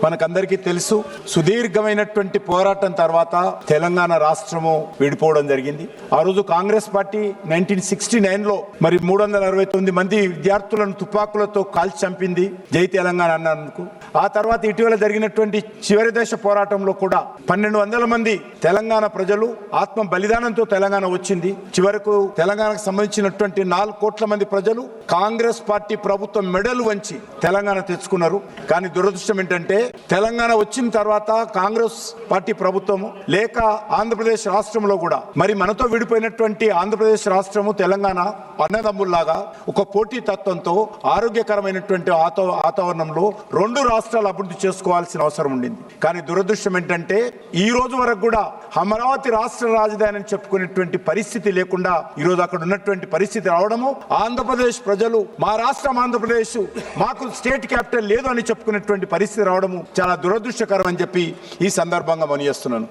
మనకందరికీ తెలుసు, సుదీర్ఘమైనటువంటి పోరాటం తర్వాత తెలంగాణ రాష్ట్రము విడిపోవడం జరిగింది. ఆ రోజు కాంగ్రెస్ పార్టీ 1969లో మరి 369 మంది విద్యార్థులను తుపాకులతో కాల్చి చంపింది జై తెలంగాణ అన్నందుకు. ఆ తర్వాత ఇటీవల జరిగినటువంటి చివరి దశ పోరాటంలో కూడా 1200 మంది తెలంగాణ ప్రజలు ఆత్మ బలిదానంతో తెలంగాణ వచ్చింది. చివరకు తెలంగాణకు సంబంధించినటువంటి 4 కోట్ల మంది ప్రజలు కాంగ్రెస్ పార్టీ ప్రభుత్వం మెడలు వంచి తెలంగాణ తెచ్చుకున్నారు. కానీ దురదృష్టం ఏంటంటే తెలంగాణ వచ్చిన తర్వాత కాంగ్రెస్ పార్టీ ప్రభుత్వము లేక ఆంధ్రప్రదేశ్ రాష్ట్రంలో కూడా మరి మనతో విడిపోయినటువంటి ఆంధ్రప్రదేశ్ రాష్ట్రము తెలంగాణ అన్నదమ్ముల్లాగా ఒక పోటీ తత్వంతో ఆరోగ్యకరమైనటువంటి వాతావరణంలో 2 రాష్ట్రాలు అభివృద్ధి చేసుకోవాల్సిన అవసరం ఉండింది. కానీ దురదృష్టం ఏంటంటే ఈ రోజు వరకు కూడా అమరావతి రాష్ట్ర రాజధాని అని చెప్పుకునేటువంటి పరిస్థితి లేకుండా ఈ రోజు అక్కడ ఉన్నటువంటి పరిస్థితి రావడము, ఆంధ్రప్రదేశ్ ప్రజలు మా రాష్ట్రం ఆంధ్రప్రదేశ్ మాకు స్టేట్ క్యాపిటల్ లేదు అని చెప్పుకునేటువంటి పరిస్థితి రావడము చాలా దురదృష్టకరం అని చెప్పి ఈ సందర్భంగా మనవి చేస్తున్నాను.